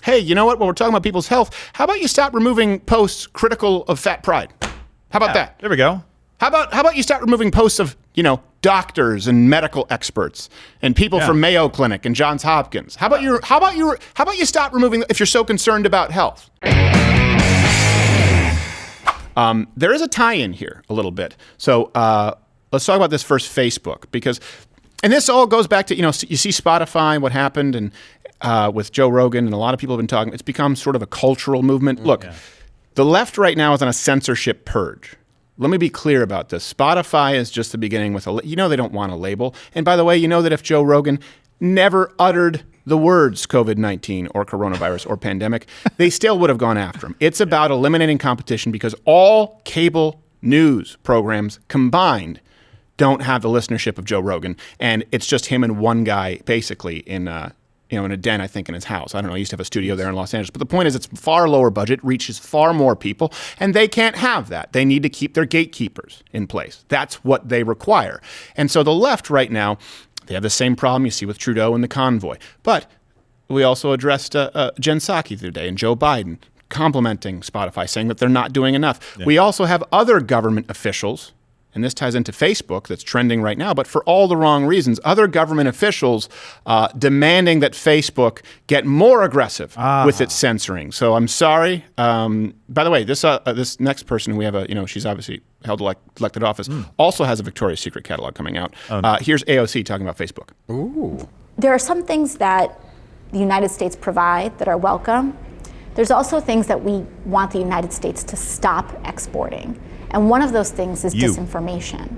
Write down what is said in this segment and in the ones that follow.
hey, you know what? While we're talking about people's health, how about you stop removing posts critical of fat pride? How about that? There we go. How about you start removing posts of, doctors and medical experts and people from Mayo Clinic and Johns Hopkins? How about you stop removing if you're so concerned about health? There is a tie-in here a little bit. So let's talk about this first, Facebook, and this all goes back to, you see Spotify, what happened, and with Joe Rogan, and a lot of people have been talking. It's become sort of a cultural movement. Look, the left right now is on a censorship purge. Let me be clear about this. Spotify is just the beginning with they don't want a label. And by the way, that if Joe Rogan never uttered the words COVID-19 or coronavirus or pandemic, they still would have gone after him. It's about eliminating competition because all cable news programs combined don't have the listenership of Joe Rogan. And it's just him and one guy basically in a den, I think, in his house. I don't know. He used to have a studio there in Los Angeles. But the point is, it's far lower budget, reaches far more people, and they can't have that. They need to keep their gatekeepers in place. That's what they require. And so the left right now, they have the same problem you see with Trudeau and the Convoy. But we also addressed Jen Psaki the other day and Joe Biden complimenting Spotify, saying that they're not doing enough. Yeah. We also have other government officials, and this ties into Facebook that's trending right now, but for all the wrong reasons, other government officials demanding that Facebook get more aggressive with its censoring. So I'm sorry. By the way, this next person who we have, she's obviously held elected office, also has a Victoria's Secret catalog coming out. Oh, no. Here's AOC talking about Facebook. Ooh. There are some things that the United States provide that are welcome. There's also things that we want the United States to stop exporting. And one of those things is disinformation.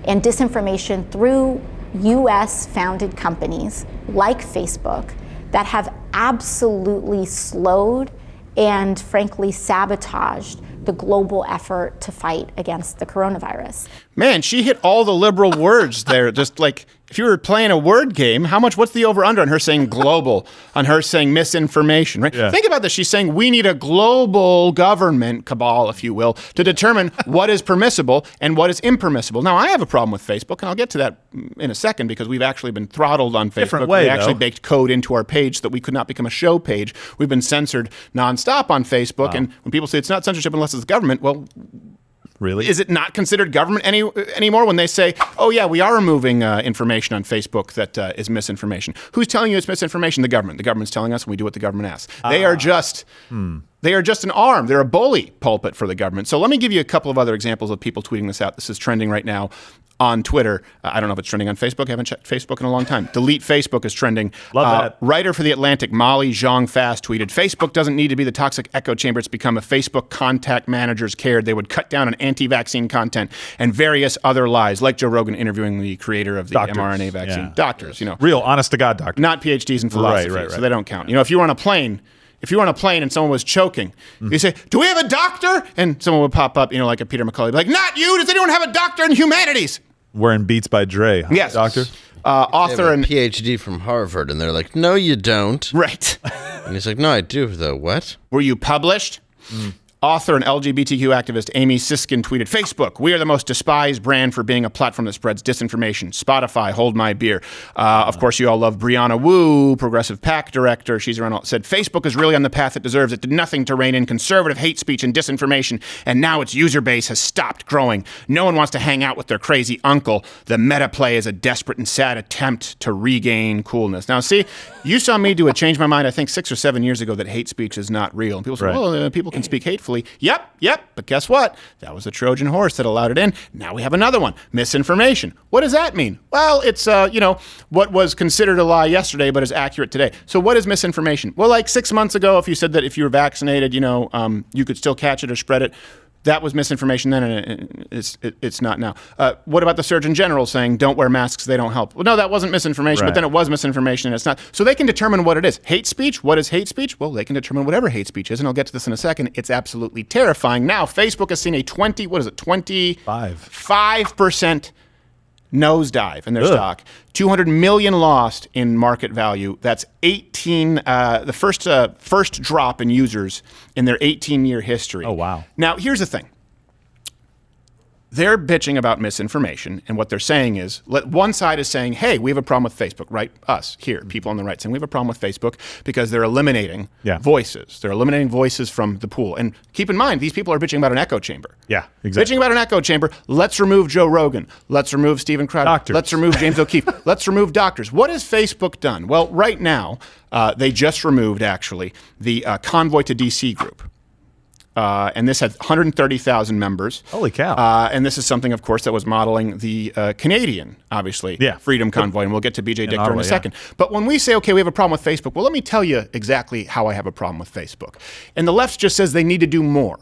And disinformation through US-founded companies like Facebook that have absolutely slowed and frankly sabotaged the global effort to fight against the coronavirus. Man, she hit all the liberal words there. Just like if you were playing a word game, what's the over-under on her saying global, on her saying misinformation, right? Yeah. Think about this. She's saying we need a global government cabal, if you will, to determine what is permissible and what is impermissible. Now, I have a problem with Facebook, and I'll get to that in a second because we've actually been throttled on Facebook. Different way, we actually baked code into our page so that we could not become a show page. We've been censored nonstop on Facebook, and when people say it's not censorship unless it's government, well, really? Is it not considered government anymore when they say, oh, yeah, we are removing information on Facebook that is misinformation? Who's telling you it's misinformation? The government. The government's telling us, and we do what the government asks. They are just an arm. They're a bully pulpit for the government. So let me give you a couple of other examples of people tweeting this out. This is trending right now on Twitter. I don't know if it's trending on Facebook. I haven't checked Facebook in a long time. Delete Facebook is trending. Love that. Writer for The Atlantic, Molly Zhang Fast, tweeted, Facebook doesn't need to be the toxic echo chamber it's become if Facebook contact managers cared. They would cut down on anti-vaccine content and various other lies, like Joe Rogan interviewing the creator of the mRNA vaccine. Yeah. Doctors, Real, honest-to-God doctors. Not PhDs in philosophy, right. So they don't count. If you were on a plane, and someone was choking, you say, do we have a doctor? And someone would pop up, like a Peter McCullough, like, not you. Does anyone have a doctor in humanities? Wearing Beats by Dre. Huh? Yes. Doctor? Author and PhD from Harvard. And they're like, no, you don't. Right. And he's like, no, I do, though. What? Were you published? Author and LGBTQ activist Amy Siskin tweeted, Facebook, we are the most despised brand for being a platform that spreads disinformation. Spotify, hold my beer. Of course, you all love Brianna Wu, Progressive PAC director. She's around, said, Facebook is really on the path it deserves. It did nothing to rein in conservative hate speech and disinformation, and now its user base has stopped growing. No one wants to hang out with their crazy uncle. The meta play is a desperate and sad attempt to regain coolness. Now, see, you saw me do a change my mind, I think 6 or 7 years ago, that hate speech is not real. And people say, well, people can speak hatefully. Yep. But guess what? That was a Trojan horse that allowed it in. Now we have another one. Misinformation. What does that mean? Well, it's, what was considered a lie yesterday but is accurate today. So what is misinformation? Well, like 6 months ago, if you said that if you were vaccinated, you could still catch it or spread it, that was misinformation then, and it's not now. What about the Surgeon General saying, don't wear masks, they don't help? Well, no, that wasn't misinformation, but then it was misinformation, and it's not. So they can determine what it is. Hate speech? What is hate speech? Well, they can determine whatever hate speech is, and I'll get to this in a second. It's absolutely terrifying. Now, Facebook has seen a 25% nosedive in their stock. 200 million lost in market value. That's 18, the first drop in users in their 18-year history. Oh, wow. Now, here's the thing. they're bitching about misinformation, and what they're saying is, one side is saying, hey, we have a problem with Facebook, right? Us, here, people on the right, saying we have a problem with Facebook because they're eliminating voices. They're eliminating voices from the pool. And keep in mind, these people are bitching about an echo chamber. Yeah, exactly. Bitching about an echo chamber. Let's remove Joe Rogan. Let's remove Steven Crowder. Doctors. Let's remove James O'Keefe. Let's remove doctors. What has Facebook done? Well, right now, they just removed, actually, the Convoy to D.C. group. And this had 130,000 members. Holy cow. And this is something, of course, that was modeling the Canadian, obviously, Freedom Convoy. And we'll get to BJ Dichter in a second. But when we say, okay, we have a problem with Facebook, well, let me tell you exactly how I have a problem with Facebook. And the left just says they need to do more.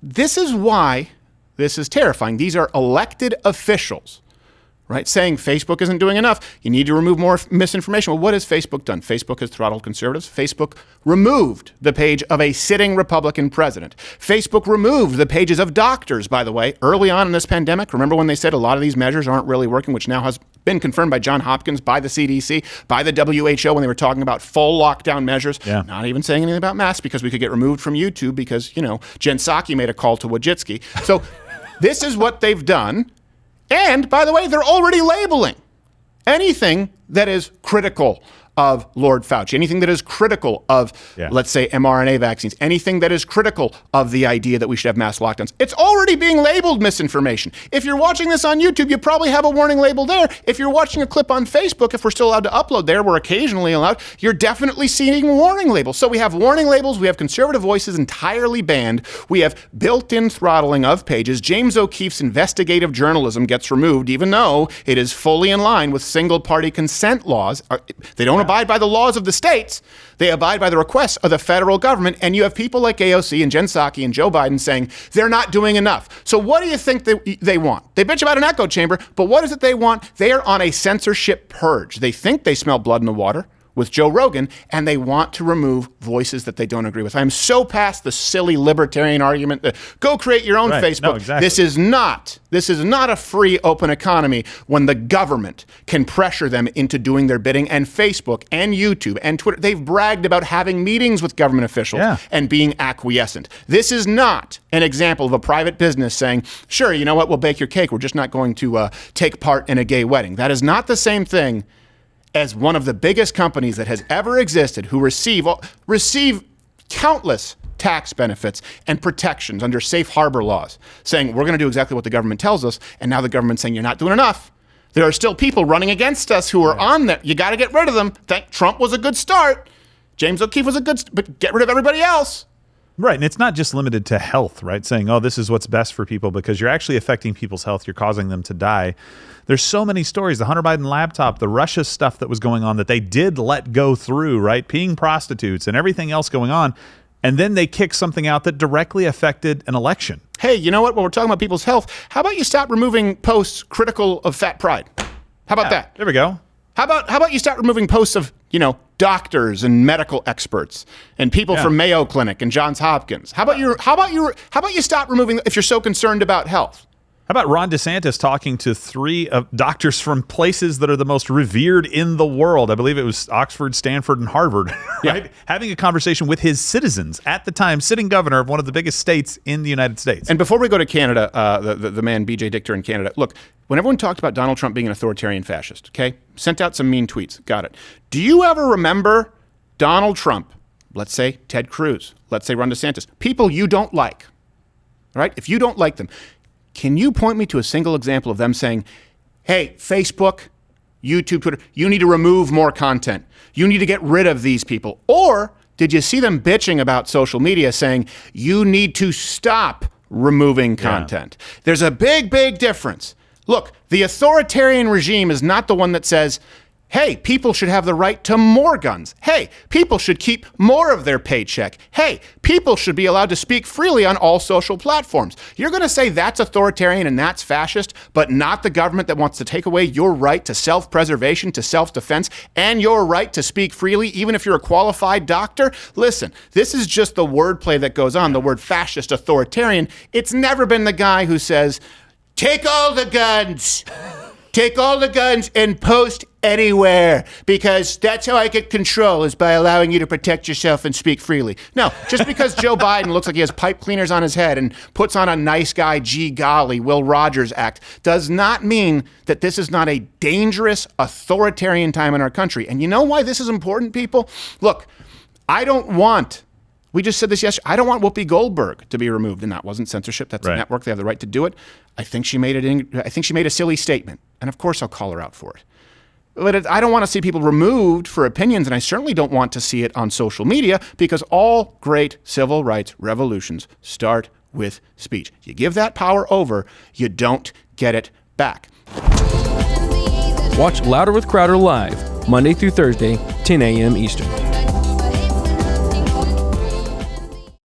This is why this is terrifying. These are elected officials, right, saying Facebook isn't doing enough. You need to remove more misinformation. Well, what has Facebook done? Facebook has throttled conservatives. Facebook removed the page of a sitting Republican president. Facebook removed the pages of doctors, by the way, early on in this pandemic. Remember when they said a lot of these measures aren't really working, which now has been confirmed by Johns Hopkins, by the CDC, by the WHO when they were talking about full lockdown measures. Yeah. Not even saying anything about masks because we could get removed from YouTube because, Jen Psaki made a call to Wojcicki. So this is what they've done. And, by the way, they're already labeling anything that is critical of Lord Fauci, anything that is critical of, let's say, mRNA vaccines, anything that is critical of the idea that we should have mass lockdowns. It's already being labeled misinformation. If you're watching this on YouTube, you probably have a warning label there. If you're watching a clip on Facebook, if we're still allowed to upload there, we're occasionally allowed, you're definitely seeing warning labels. So we have warning labels, we have conservative voices entirely banned, we have built-in throttling of pages. James O'Keefe's investigative journalism gets removed, even though it is fully in line with single-party consent laws. They don't abide by the laws of the states. They abide by the requests of the federal government. And you have people like AOC and Jen Psaki and Joe Biden saying they're not doing enough. So what do you think they want? They bitch about an echo chamber, but what is it they want? They are on a censorship purge. They think they smell blood in the water with Joe Rogan, and they want to remove voices that they don't agree with. I'm so past the silly libertarian argument that go create your own Facebook. No, exactly. This is not a free, open economy when the government can pressure them into doing their bidding. And Facebook and YouTube and Twitter, they've bragged about having meetings with government officials and being acquiescent. This is not an example of a private business saying, sure, you know what, we'll bake your cake. We're just not going to take part in a gay wedding. That is not the same thing as one of the biggest companies that has ever existed who receive countless tax benefits and protections under safe harbor laws, saying we're going to do exactly what the government tells us, and now the government's saying you're not doing enough. There are still people running against us who are on there. You got to get rid of them. Trump was a good start. James O'Keefe was but get rid of everybody else. Right, and it's not just limited to health, right? Saying, oh, this is what's best for people because you're actually affecting people's health. You're causing them to die. There's so many stories. The Hunter Biden laptop, the Russia stuff that was going on that they did let go through, right? Peeing prostitutes and everything else going on. And then they kick something out that directly affected an election. Hey, you know what? When we're talking about people's health, how about you stop removing posts critical of fat pride? How about that? There we go. How about you start removing posts of, doctors and medical experts and people from Mayo Clinic and Johns Hopkins? How about you stop removing if you're so concerned about health? How about Ron DeSantis talking to 3 doctors from places that are the most revered in the world? I believe it was Oxford, Stanford, and Harvard, right? Yeah. Having a conversation with his citizens at the time, sitting governor of one of the biggest states in the United States. And before we go to Canada, the man BJ Dichter in Canada, look, when everyone talked about Donald Trump being an authoritarian fascist, okay, sent out some mean tweets, got it. Do you ever remember Donald Trump, let's say Ted Cruz, let's say Ron DeSantis, people you don't like, right? If you don't like them, can you point me to a single example of them saying, hey, Facebook, YouTube, Twitter, you need to remove more content. You need to get rid of these people. Or did you see them bitching about social media saying, you need to stop removing content? There's a big, big difference. Look, the authoritarian regime is not the one that says, hey, people should have the right to more guns. Hey, people should keep more of their paycheck. Hey, people should be allowed to speak freely on all social platforms. You're going to say that's authoritarian and that's fascist, but not the government that wants to take away your right to self-preservation, to self-defense, and your right to speak freely, even if you're a qualified doctor? Listen, this is just the wordplay that goes on, the word fascist, authoritarian. It's never been the guy who says, take all the guns. take all the guns and post anywhere, because that's how I get control, is by allowing you to protect yourself and speak freely. No, just because Joe Biden looks like he has pipe cleaners on his head and puts on a nice guy, gee golly, Will Rogers act, does not mean that this is not a dangerous, authoritarian time in our country. And you know why this is important, people? Look, we just said this yesterday, I don't want Whoopi Goldberg to be removed, and that wasn't censorship. That's a network. They have the right to do it. I think she made a silly statement, and of course I'll call her out for it. But I don't want to see people removed for opinions, and I certainly don't want to see it on social media, because all great civil rights revolutions start with speech. You give that power over, you don't get it back. Watch Louder with Crowder live, Monday through Thursday, 10 a.m. Eastern.